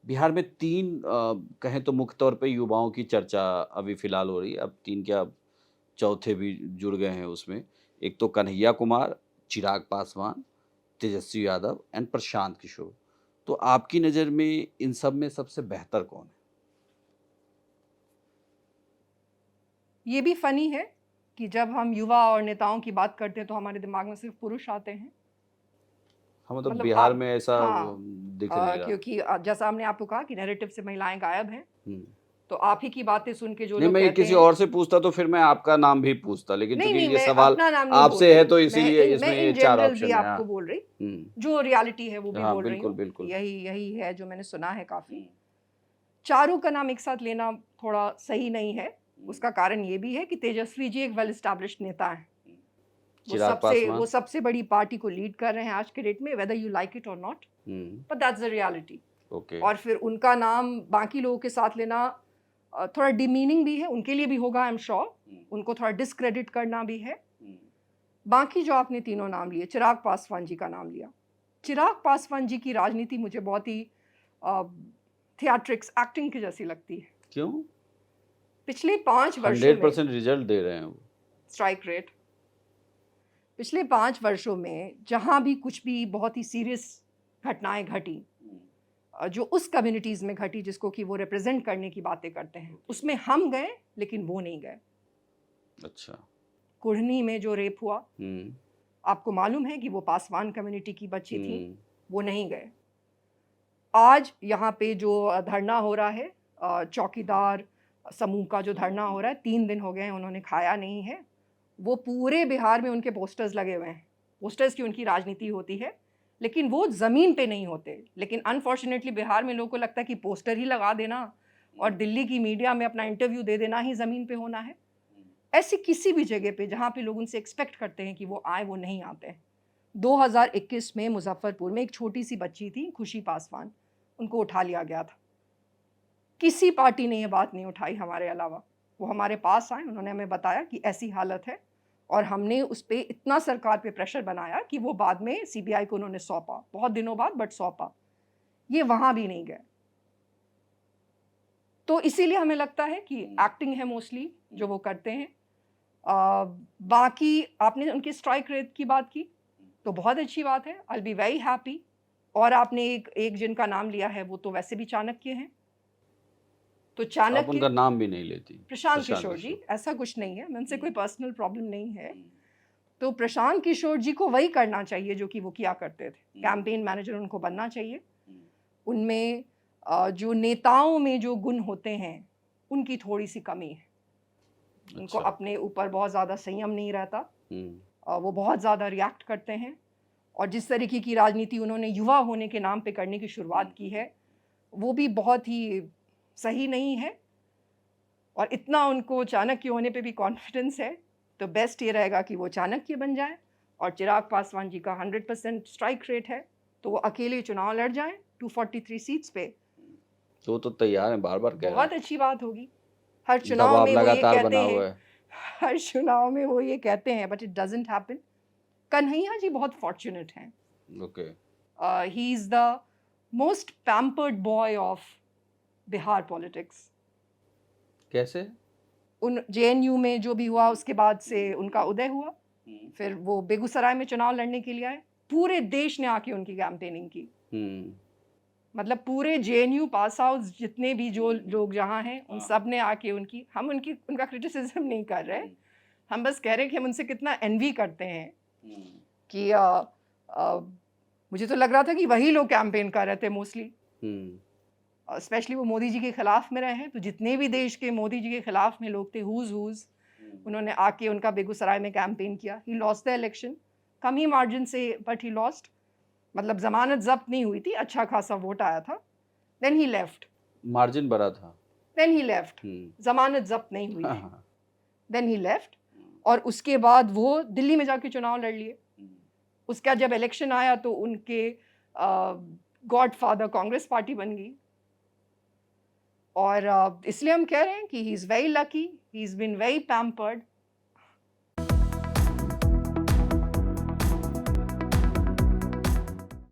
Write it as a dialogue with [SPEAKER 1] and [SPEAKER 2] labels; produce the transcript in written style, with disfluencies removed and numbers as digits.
[SPEAKER 1] बिहार में 3 कहें तो मुख्य तौर पे युवाओं की चर्चा अभी फ़िलहाल हो रही है। अब 3 क्या चौथे भी जुड़ गए हैं उसमें। एक तो कन्हैया कुमार, चिराग पासवान, तेजस्वी यादव एंड प्रशांत किशोर। तो आपकी नज़र में इन सब में सबसे बेहतर कौन है?
[SPEAKER 2] ये भी फ़नी है कि जब हम युवा और नेताओं की बात करते हैं तो हमारे दिमाग में सिर्फ़ पुरुष आते हैं।
[SPEAKER 1] हाँ, मतलब
[SPEAKER 2] मतलब
[SPEAKER 1] बिहार में ऐसा
[SPEAKER 2] हाँ,
[SPEAKER 1] दिख नहीं रहा।
[SPEAKER 2] क्योंकि जैसा हमने आपको कहा कि नैरेटिव से महिलाएँ गायब हैं,
[SPEAKER 1] हुँ।
[SPEAKER 2] तो आप ही की बातें सुन के जो
[SPEAKER 1] नहीं,
[SPEAKER 2] लोग
[SPEAKER 1] मैं
[SPEAKER 2] कहते
[SPEAKER 1] किसी
[SPEAKER 2] हैं
[SPEAKER 1] और से पूछता तो फिर मैं आपका नाम भी पूछता, लेकिन
[SPEAKER 2] नहीं,
[SPEAKER 1] चूँकि
[SPEAKER 2] नहीं,
[SPEAKER 1] ये
[SPEAKER 2] मैं
[SPEAKER 1] सवाल
[SPEAKER 2] अपना नाम नहीं बोल
[SPEAKER 1] आपसे है
[SPEAKER 2] रही,
[SPEAKER 1] तो इसीलिए
[SPEAKER 2] मैं इन
[SPEAKER 1] इसमें 4
[SPEAKER 2] जनरल भी
[SPEAKER 1] ऑप्शन है। हाँ।
[SPEAKER 2] आपको बोल रही,
[SPEAKER 1] हुँ।
[SPEAKER 2] जो रियलिटी है वो भी
[SPEAKER 1] हाँ,
[SPEAKER 2] बोल रही
[SPEAKER 1] बिल्कुल,
[SPEAKER 2] हूँ।
[SPEAKER 1] बिल्कुल।
[SPEAKER 2] यही यही है जो मैंने सुना है काफ़ी। चारों का नाम एक साथ लेना थोड़ा सही नहीं है। उसका कारण ये भी है कि तेजस्वी जी एक वेल एस्टैब्लिश्ड नेता हैं।
[SPEAKER 1] चिराग पासवान।
[SPEAKER 2] वो सबसे बड़ी पार्टी को लीड कर रहे हैं आज के डेट में, वेदर यू लाइक इट और not,
[SPEAKER 1] hmm,
[SPEAKER 2] but that's the reality.
[SPEAKER 1] Okay.
[SPEAKER 2] और फिर उनका नाम बाकी लोगों के साथ लेना थोड़ा डिमीनिंग भी है, उनके लिए भी होगा आई एम श्योर। उनको थोड़ा डिस्क्रेडिट करना भी है। बाकी जो आपने तीनों नाम लिए, चिराग पासवान जी का नाम लिया। चिराग पासवान जी की राजनीति मुझे बहुत ही थिएट्रिक्स, एक्टिंग की जैसी लगती है।
[SPEAKER 1] क्यों?
[SPEAKER 2] पिछले 5 वर्षों में
[SPEAKER 1] 100% रिज़ल्ट दे रहे हैं वो।
[SPEAKER 2] स्ट्राइक रेट, पिछले 5 वर्षों में जहाँ भी कुछ भी बहुत ही सीरियस घटनाएँ घटी, जो उस कम्युनिटीज़ में घटी जिसको कि वो रिप्रेज़ेंट करने की बातें करते हैं, उसमें हम गए लेकिन वो नहीं गए।
[SPEAKER 1] अच्छा।
[SPEAKER 2] कुढ़नी में जो रेप हुआ,
[SPEAKER 1] हुँ,
[SPEAKER 2] आपको मालूम है कि वो पासवान कम्युनिटी की बच्ची थी,
[SPEAKER 1] हुँ,
[SPEAKER 2] वो नहीं गए। आज यहाँ पे जो धरना हो रहा है, चौकीदार समूह का जो धरना हो रहा है, 3 दिन हो गए हैं उन्होंने खाया नहीं है। वो पूरे बिहार में उनके पोस्टर्स लगे हुए हैं। पोस्टर्स की उनकी राजनीति होती है, लेकिन वो ज़मीन पे नहीं होते। लेकिन अनफॉर्च्युनेटली बिहार में लोगों को लगता है कि पोस्टर ही लगा देना और दिल्ली की मीडिया में अपना इंटरव्यू दे देना ही ज़मीन पे होना है। ऐसी किसी भी जगह पे जहाँ पे लोग उनसे एक्सपेक्ट करते हैं कि वो आएँ, वो नहीं आते हैं। 2021 में मुज़फ्फरपुर में एक छोटी-सी बच्ची थी, खुशी पासवान, उनको उठा लिया गया था। किसी पार्टी ने ये बात नहीं उठाई हमारे अलावा। वो हमारे पास आए, उन्होंने हमें बताया कि ऐसी हालत है और हमने उस पे इतना सरकार पे प्रेशर बनाया कि वो बाद में सीबीआई को उन्होंने सौंपा। बहुत दिनों बाद बट सौंपा। ये वहाँ भी नहीं गए। तो इसीलिए हमें लगता है कि एक्टिंग है मोस्टली जो वो करते हैं। बाकी आपने उनकी स्ट्राइक रेट की बात की, तो बहुत अच्छी बात है। I will be very happy. और आपने एक एक जिनका नाम लिया है, वो तो वैसे भी चाणक्य हैं। तो
[SPEAKER 1] आप उनका
[SPEAKER 2] चाणक्य
[SPEAKER 1] नाम भी नहीं लेती,
[SPEAKER 2] प्रशांत
[SPEAKER 1] प्रशांत
[SPEAKER 2] किशोर जी,
[SPEAKER 1] किशोर।
[SPEAKER 2] ऐसा कुछ नहीं है, उनसे कोई पर्सनल प्रॉब्लम नहीं है। तो प्रशांत किशोर जी को वही करना चाहिए जो कि वो किया करते थे। कैंपेन मैनेजर उनको बनना चाहिए। उनमें जो नेताओं में जो गुण होते हैं, उनकी थोड़ी-सी कमी है। उनको
[SPEAKER 1] अच्छा।
[SPEAKER 2] अपने ऊपर बहुत ज़्यादा संयम नहीं रहता।
[SPEAKER 1] हुँ,
[SPEAKER 2] वो बहुत ज़्यादा रिएक्ट करते हैं और जिस तरीके की राजनीति उन्होंने युवा होने के नाम पे करने की शुरुआत की है, वो भी बहुत ही सही नहीं है। और इतना उनको चाणक्य होने पे भी कॉन्फिडेंस है, तो बेस्ट ये रहेगा कि वो चाणक्य बन जाएँ और चिराग पासवान जी का 100% स्ट्राइक रेट है, तो वो अकेले चुनाव लड़ जाएँ 243 सीट्स पे।
[SPEAKER 1] तो वो तो तैयार हैं, बार-बार कह रहे हैं।
[SPEAKER 2] बहुत अच्छी बात होगी। हर चुनाव
[SPEAKER 1] दबाव
[SPEAKER 2] में वो ये
[SPEAKER 1] लगातार
[SPEAKER 2] कहते
[SPEAKER 1] बना
[SPEAKER 2] हैं
[SPEAKER 1] हुआ है।
[SPEAKER 2] हर चुनाव में वो ये कहते हैं but it doesn't happen. Kanhaiya ji बहुत फॉर्च्यूनेट हैं।
[SPEAKER 1] Okay,
[SPEAKER 2] he is the most pampered boy of Bihar politics.
[SPEAKER 1] कैसे?
[SPEAKER 2] उन जेएनयू में जो भी हुआ उसके बाद से उनका उदय हुआ। फिर वो बेगूसराय में चुनाव लड़ने के लिए आए। पूरे देश ने आके उनकी कैंपेनिंग की।
[SPEAKER 1] हुँ,
[SPEAKER 2] मतलब पूरे जेएनयू पास आउट जितने भी जो लोग जहाँ हैं, उन सब ने आके हम उनका क्रिटिसिज़्म नहीं कर रहे। हम बस कह रहे हैं कि हम उनसे कितना एन्वी करते हैं कि अ, मुझे तो लग रहा था कि वही लोग कैंपेन कर रहे थे मोस्टली।
[SPEAKER 1] हुँ,
[SPEAKER 2] स्पेशली वो मोदी जी के खिलाफ में रहे हैं, तो जितने भी देश के मोदी जी के खिलाफ में लोग थे हुज़ उन्होंने आके उनका बेगूसराय में कैंपेन किया। He lost the election, come he margin से, बट ही लॉस्ट। मतलब ज़मानत ज़ब्त नहीं हुई थी, अच्छा खासा वोट आया था। देन ही लेफ्ट
[SPEAKER 1] मार्जिन बड़ा था।
[SPEAKER 2] देन ही लेफ्ट
[SPEAKER 1] हुँ,
[SPEAKER 2] ज़मानत ज़ब्त नहीं हुई
[SPEAKER 1] हाँ,
[SPEAKER 2] थी।
[SPEAKER 1] हाँ।
[SPEAKER 2] देन ही लेफ्ट और उसके बाद वो दिल्ली में जाके चुनाव लड़ लिए। उसका जब इलेक्शन आया तो उनके गॉडफ़ादर कांग्रेस पार्टी बन गई। और इसलिए हम कह रहे हैं कि he is very lucky, he is been very pampered